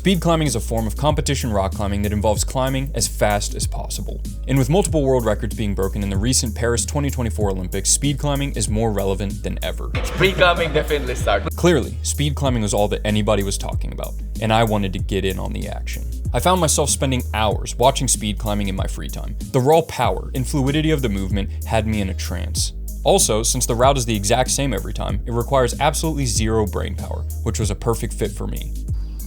Speed climbing is a form of competition rock climbing that involves climbing as fast as possible. And with multiple world records being broken in the recent Paris 2024 Olympics, speed climbing is more relevant than ever. Speed climbing definitely started. Clearly, speed climbing was all that anybody was talking about, and I wanted to get in on the action. I found myself spending hours watching speed climbing in my free time. The raw power and fluidity of the movement had me in a trance. Also, since the route is the exact same every time, it requires absolutely zero brain power, which was a perfect fit for me.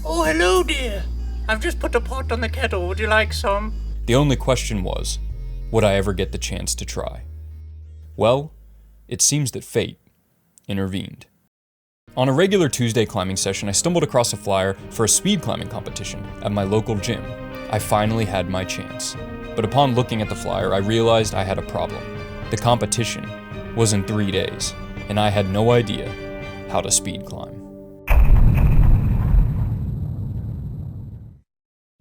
Oh, hello, dear. I've just put a pot on the kettle. Would you like some? The only question was, would I ever get the chance to try? Well, it seems that fate intervened. On a regular Tuesday climbing session, I stumbled across a flyer for a speed climbing competition at my local gym. I finally had my chance. But upon looking at the flyer, I realized I had a problem. The competition was in 3 days, and I had no idea how to speed climb.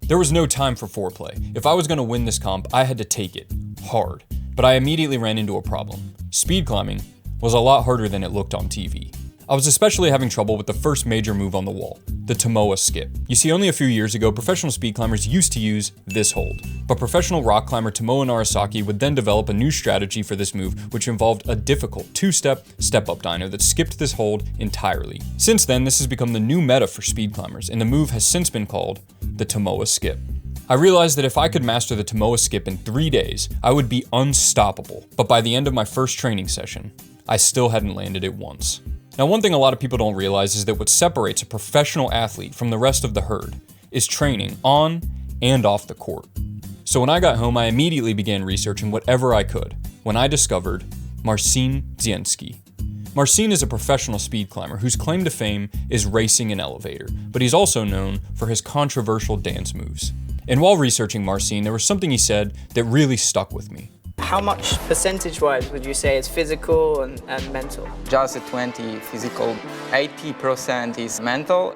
There was no time for foreplay. If I was going to win this comp, I had to take it hard. But I immediately ran into a problem. Speed climbing was a lot harder than it looked on TV. I was especially having trouble with the first major move on the wall, the Tomoe skip. You see, only a few years ago, professional speed climbers used to use this hold. But professional rock climber Tomoe Narasaki would then develop a new strategy for this move, which involved a difficult two-step, step-up dyno that skipped this hold entirely. Since then, this has become the new meta for speed climbers, and the move has since been called the Tomoe skip. I realized that if I could master the Tomoe skip in 3 days, I would be unstoppable. But by the end of my first training session, I still hadn't landed it once. Now, one thing a lot of people don't realize is that what separates a professional athlete from the rest of the herd is training on and off the court. So when I got home, I immediately began researching whatever I could when I discovered Marcin Zienski. Marcin is a professional speed climber whose claim to fame is racing an elevator, but he's also known for his controversial dance moves. And while researching Marcin, there was something he said that really stuck with me. How much percentage-wise would you say is physical and mental? Just 20 physical, 80% is mental.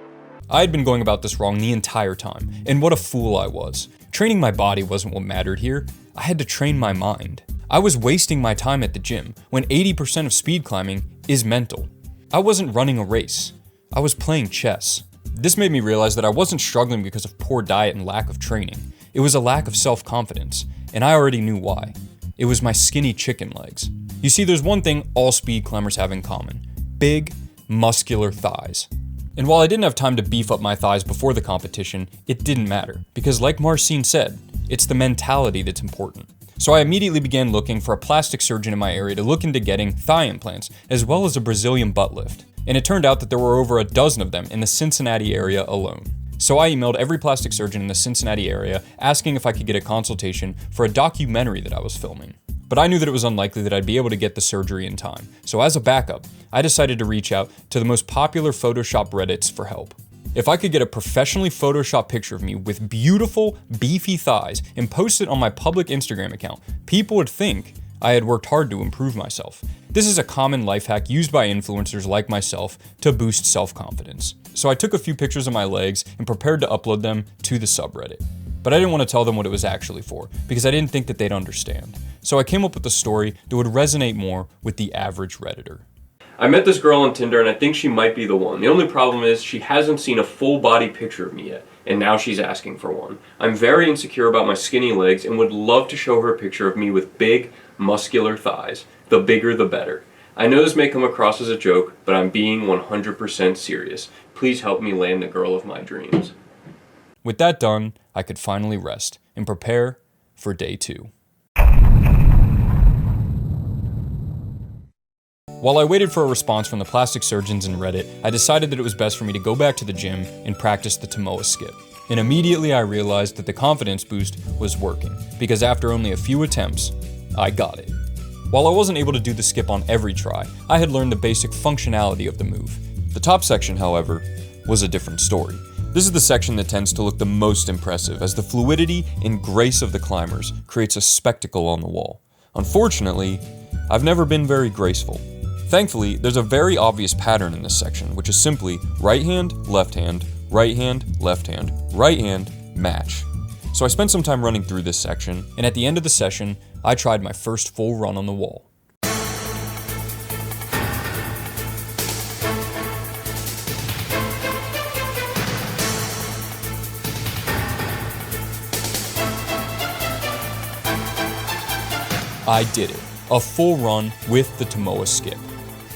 I had been going about this wrong the entire time, and what a fool I was. Training my body wasn't what mattered here. I had to train my mind. I was wasting my time at the gym when 80% of speed climbing is mental. I wasn't running a race. I was playing chess. This made me realize that I wasn't struggling because of poor diet and lack of training. It was a lack of self-confidence, and I already knew why. It was my skinny chicken legs. You see, there's one thing all speed climbers have in common: big, muscular thighs. And while I didn't have time to beef up my thighs before the competition, it didn't matter, because like Marcin said, it's the mentality that's important. So I immediately began looking for a plastic surgeon in my area to look into getting thigh implants, as well as a Brazilian butt lift. And it turned out that there were over a dozen of them in the Cincinnati area alone. So I emailed every plastic surgeon in the Cincinnati area asking if I could get a consultation for a documentary that I was filming. But I knew that it was unlikely that I'd be able to get the surgery in time. So as a backup, I decided to reach out to the most popular Photoshop Reddits for help. If I could get a professionally Photoshopped picture of me with beautiful, beefy thighs and post it on my public Instagram account, people would think I had worked hard to improve myself. This is a common life hack used by influencers like myself to boost self-confidence. So I took a few pictures of my legs and prepared to upload them to the subreddit. But I didn't want to tell them what it was actually for, because I didn't think that they'd understand. So I came up with a story that would resonate more with the average Redditor. I met this girl on Tinder and I think she might be the one. The only problem is she hasn't seen a full body picture of me yet, and now she's asking for one. I'm very insecure about my skinny legs and would love to show her a picture of me with big, muscular thighs. The bigger the better. I know this may come across as a joke, but I'm being 100% serious. Please help me land the girl of my dreams. With that done, I could finally rest and prepare for day 2. While I waited for a response from the plastic surgeons in Reddit, I decided that it was best for me to go back to the gym and practice the Tomoe skip. And immediately I realized that the confidence boost was working, because after only a few attempts, I got it. While I wasn't able to do the skip on every try, I had learned the basic functionality of the move. The top section, however, was a different story. This is the section that tends to look the most impressive, as the fluidity and grace of the climbers creates a spectacle on the wall. Unfortunately, I've never been very graceful. Thankfully, there's a very obvious pattern in this section, which is simply right hand, left hand, right hand, left hand, right hand, match. So I spent some time running through this section, and at the end of the session, I tried my first full run on the wall. I did it. A full run with the Tomoa skip.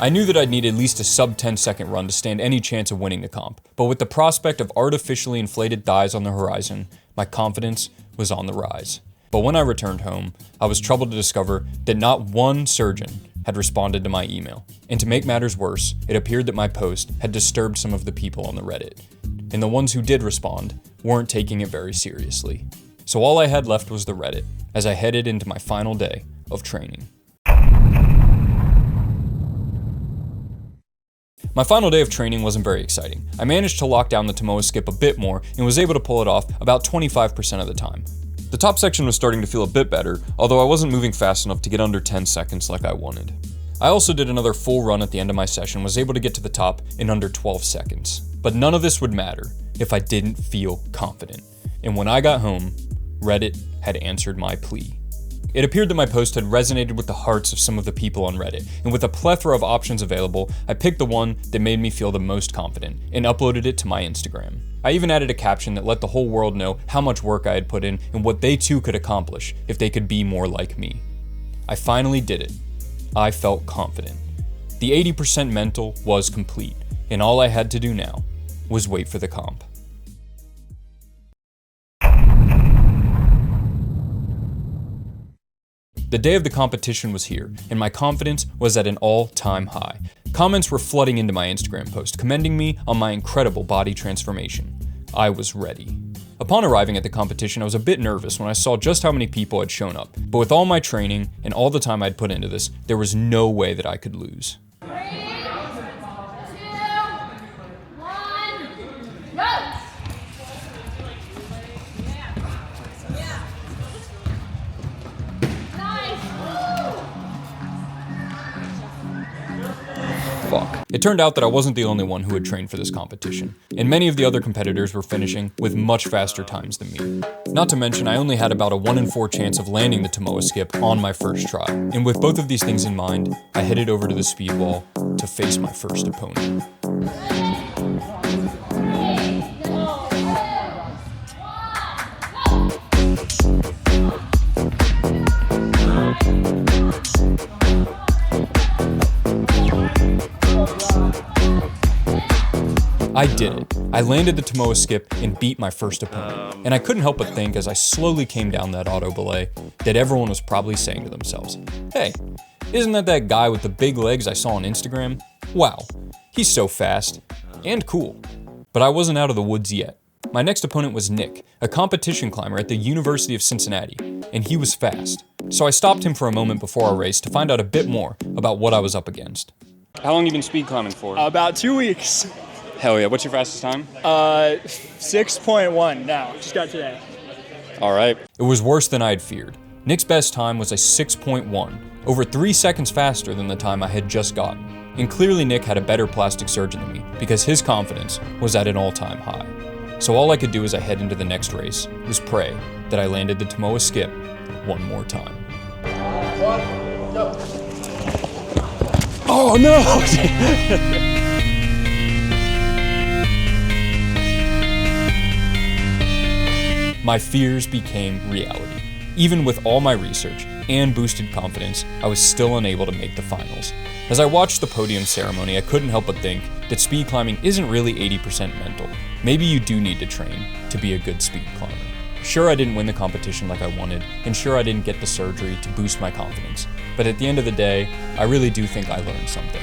I knew that I'd need at least a sub 10-second run to stand any chance of winning the comp, but with the prospect of artificially inflated thighs on the horizon, my confidence was on the rise. But when I returned home, I was troubled to discover that not one surgeon had responded to my email. And to make matters worse, it appeared that my post had disturbed some of the people on the Reddit. And the ones who did respond weren't taking it very seriously. So all I had left was the Reddit, as I headed into my final day of training. My final day of training wasn't very exciting. I managed to lock down the Tomoa skip a bit more and was able to pull it off about 25% of the time. The top section was starting to feel a bit better, although I wasn't moving fast enough to get under 10 seconds like I wanted. I also did another full run at the end of my session, was able to get to the top in under 12 seconds. But none of this would matter if I didn't feel confident. And when I got home, Reddit had answered my plea. It appeared that my post had resonated with the hearts of some of the people on Reddit, and with a plethora of options available, I picked the one that made me feel the most confident and uploaded it to my Instagram. I even added a caption that let the whole world know how much work I had put in and what they too could accomplish if they could be more like me. I finally did it. I felt confident. The 80% mental was complete, and all I had to do now was wait for the comp. The day of the competition was here, and my confidence was at an all-time high. Comments were flooding into my Instagram post, commending me on my incredible body transformation. I was ready. Upon arriving at the competition, I was a bit nervous when I saw just how many people had shown up, but with all my training and all the time I'd put into this, there was no way that I could lose. 3, 2, 1, go! Fuck. It turned out that I wasn't the only one who had trained for this competition, and many of the other competitors were finishing with much faster times than me. Not to mention, I only had about a 1 in 4 chance of landing the Tomoa skip on my first try, and with both of these things in mind, I headed over to the speed wall to face my first opponent. I did it. I landed the Tomoa skip and beat my first opponent. And I couldn't help but think as I slowly came down that auto belay that everyone was probably saying to themselves, hey, isn't that guy with the big legs I saw on Instagram? Wow, he's so fast and cool. But I wasn't out of the woods yet. My next opponent was Nick, a competition climber at the University of Cincinnati, and he was fast. So I stopped him for a moment before our race to find out a bit more about what I was up against. How long have you been speed climbing for? About 2 weeks. Hell yeah, what's your fastest time? 6.1 now, just got today. All right. It was worse than I had feared. Nick's best time was a 6.1, over 3 seconds faster than the time I had just gotten. And clearly Nick had a better plastic surgeon than me because his confidence was at an all-time high. So all I could do as I head into the next race was pray that I landed the Tomoa skip one more time. Oh no! My fears became reality. Even with all my research and boosted confidence, I was still unable to make the finals. As I watched the podium ceremony, I couldn't help but think that speed climbing isn't really 80% mental. Maybe you do need to train to be a good speed climber. Sure, I didn't win the competition like I wanted, and sure, I didn't get the surgery to boost my confidence. But at the end of the day, I really do think I learned something.